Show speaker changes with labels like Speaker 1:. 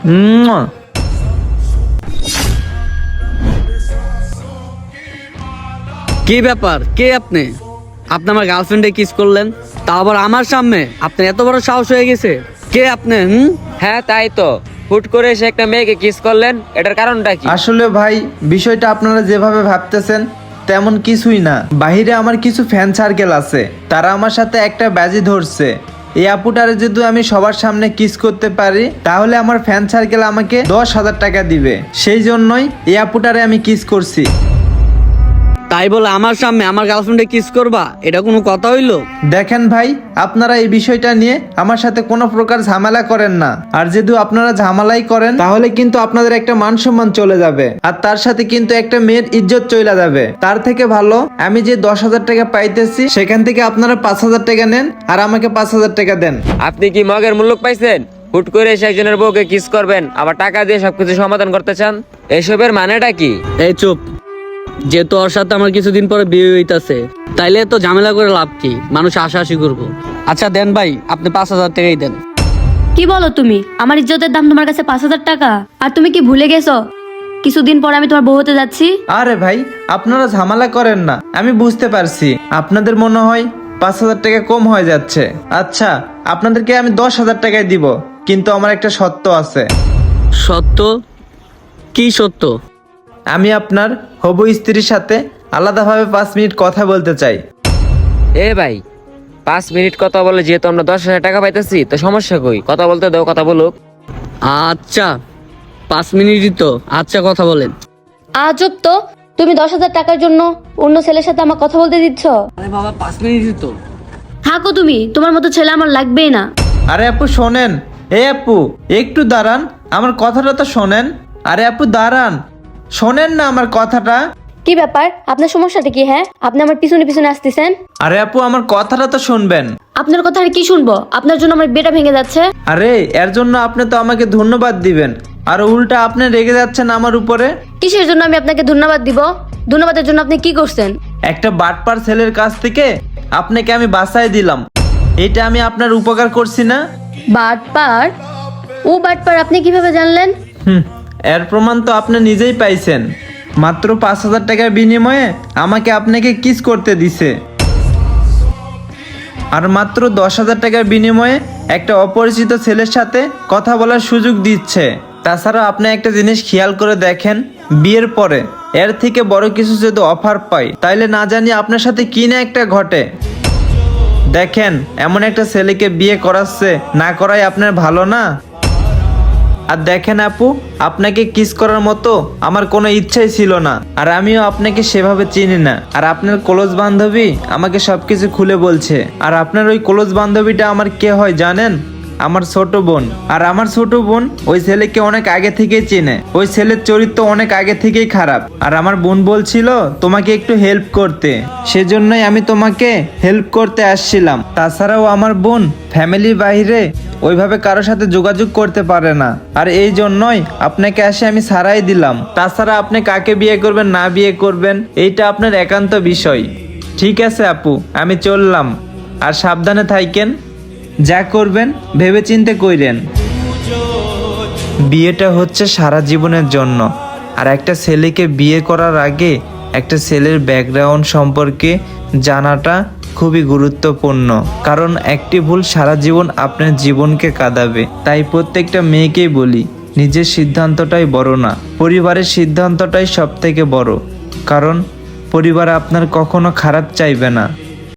Speaker 1: কি ব্যাপার, কে আপনি? আপনি আমার গার্লফ্রেন্ডে কিস করলেন, তা আবার আমার সামনে? আপনার এত বড় সাহস হয়ে গেছে? কে আপনি?
Speaker 2: হ্যাঁ তাই তো, হুট করে এসে একটা মেয়েকে কিস করলেন, এটার কারণটা কি?
Speaker 3: আসলে ভাই, বিষয়টা আপনারা যেভাবে ভাবতেছেন তেমন কিছুই না। বাহিরে আমার কিছু ফ্যান সার্কেল আছে, তারা আমার সাথে একটা বাজি ধরছে। এই আপুটারে যদি আমি সবার সামনে কিস করতে পারি তাহলে আমার ফ্যান সার্কেল আমাকে 10,000 টাকা দিবে। সেই জন্যই এই আপুটারে আমি কিস করছি।
Speaker 1: তাই বলে আমার সামনে আমার গার্লফ্রেন্ডে কিস করবা? এটা কোনো কথা হইলো?
Speaker 3: দেখেন ভাই, আপনারা এই বিষয়টা নিয়ে আমার সাথে কোনো প্রকার ঝামেলা করেন না। আর যদি আপনারা ঝামেলাই করেন তাহলে কিন্তু আপনাদের একটা মান সম্মান চলে যাবে, আর তার সাথে কিন্তু একটা মেয়ের ইজ্জত চলে যাবে। তার থেকে ভালো আমি যে 10,000 টাকা পাইতেছি সেখান থেকে আপনারা 5,000 টাকা নেন আর আমাকে 5,000 টাকা দেন।
Speaker 2: আপনি কি মগের মূল্য পাইছেন? হুট করে এসে একজনের বউকে কিস করবেন, আবার টাকা দিয়ে সবকিছু সমাধান করতে চান? এসবের মানেটা কি?
Speaker 1: এই চুপ। যেহেতু ওর সাথে আমার কিছুদিন পরে বিয়ে হইতাছে, তাইলে তো ঝামেলা করে লাভ কি? মানুষ আশাআশি করবো। আচ্ছা দেন ভাই, আপনি 5,000 টাকাই দেন।
Speaker 4: কি বলো তুমি? আমার ইজ্জতের দাম তোমার কাছে 5,000 টাকা? আর তুমি কি ভুলে গেছো কিছুদিন পর আমি তোমার বউ হতে যাচ্ছি?
Speaker 3: আরে ভাই, আপনারা ঝামেলা করেন না, আমি বুঝতে পারছি আপনাদের মনে হয় 5,000 টাকা কম হয়ে যাচ্ছে। আচ্ছা, আপনাদেরকে আমি 10,000 টাকায় দিব, কিন্তু আমার একটা শর্ত আছে।
Speaker 1: সত্য? কি সত্য?
Speaker 3: আমি আপনার হবু স্ত্রীর সাথে আলাদাভাবে 5 মিনিট কথা বলতে চাই।
Speaker 2: এ ভাই, 5 মিনিট কথা বলে যেহেতু আমরা 10,000 টাকা পাইতেছি, তো সমস্যা কই? কথা বলতে দাও, কথা বলুক।
Speaker 1: আচ্ছা 5 মিনিটই তো। আচ্ছা কথা বলেন।
Speaker 4: আজব তো, তুমি 10,000 টাকার জন্য অন্য ছেলের সাথে আমার কথা বলতে দিচ্ছ?
Speaker 1: আরে বাবা, 5 মিনিটই তো।
Speaker 4: থাকো তুমি, তোমার মতো ছেলে আমার লাগবেই না।
Speaker 3: আরে আপু শোনেন, এই আপু একটু দাঁড়ান, আমার কথাটা তো শোনেন। আরে আপু দাঁড়ান, শোনেন না আমার কথাটা।
Speaker 4: কি ব্যাপার, আপনার সমস্যাটা কি? হ্যাঁ, আপনি আমার পিছনে পিছনে আসতেছেন।
Speaker 3: আরে আপু আমার কথাটা তো শুনবেন।
Speaker 4: আপনার কথা আর কি শুনবো? আপনার জন্য আমার বেটা ভেঙে যাচ্ছে।
Speaker 3: আরে এর জন্য আপনি তো আমাকে ধন্যবাদ দিবেন, আর উল্টা আপনি রেগে যাচ্ছেন আমার উপরে।
Speaker 4: কিসের জন্য আমি আপনাকে ধন্যবাদ দিব? ধন্যবাদের জন্য আপনি কি করছেন?
Speaker 3: একটা বাটপার ছেলের কাছ থেকে আপনাকে আমি বাঁচাই দিলাম, এটা আমি আপনার উপকার করছি না?
Speaker 4: বাটপার? ও বাটপার আপনি কিভাবে জানলেন?
Speaker 3: এর প্রমাণ তো আপনি নিজেই পাইছেন। মাত্র 5,000 টাকার বিনিময়ে আমাকে আপনাকে কিস করতে দিছে, আর মাত্র 10,000 টাকার বিনিময়ে একটা অপরিচিত ছেলের সাথে কথা বলার সুযোগ দিচ্ছে। তাছাড়া আপনি একটা জিনিস খেয়াল করে দেখেন, বিয়ের পরে এর থেকে বড় কিছু যদি অফার পাই তাইলে না জানি আপনার সাথে কি না একটা ঘটে। দেখেন, এমন একটা ছেলেকে বিয়ে করাচ্ছে, না করাই আপনার ভালো না? আর দেখেন আপু, আপনাকে কিস করার মতো আমার কোনো ইচ্ছাই ছিল না, আর আমিও আপনাকে সেভাবে চিনি না। আর আপনার ক্লোজ বান্ধবী আমাকে সবকিছু খুলে বলছে, আর আপনার ওই ক্লোজ বান্ধবীটা আমার কে হয় জানেন? আমার ছোট বোন। আর আমার ছোট বোন ওই ছেলেকে অনেক আগে থেকেই চেনে। ওই ছেলের চরিত্র অনেক আগে থেকেই খারাপ, আর আমার বোন বলছিল তোমাকে একটু হেল্প করতে, সেজন্যই আমি তোমাকে হেল্প করতে আসছিলাম। তাছাড়াও আমার বোন ফ্যামিলির বাইরে ওইভাবে কারোর সাথে যোগাযোগ করতে পারে না, আর এই জন্যই আপনাকে এসে আমি ছাড়াই দিলাম। তাছাড়া আপনি কাকে বিয়ে করবেন না বিয়ে করবেন এইটা আপনার একান্ত বিষয়। ঠিক আছে আপু, আমি চললাম, আর সাবধানে থাকেন, যা করবেন ভেবেচিন্তে কইরেন। বিয়েটা হচ্ছে সারা জীবনের জন্য, আর একটা ছেলেকে বিয়ে করার আগে একটা ছেলের ব্যাকগ্রাউন্ড সম্পর্কে জানাটা খুবই গুরুত্বপূর্ণ, কারণ একটি ভুল সারা জীবন আপনার জীবনকে কাঁদাবে। তাই প্রত্যেকটা মেয়েকেই বলি, নিজের সিদ্ধান্তটাই বড় না, পরিবারের সিদ্ধান্তটাই সব থেকে বড়, কারণ পরিবার আপনার কখনো খারাপ চাইবে না।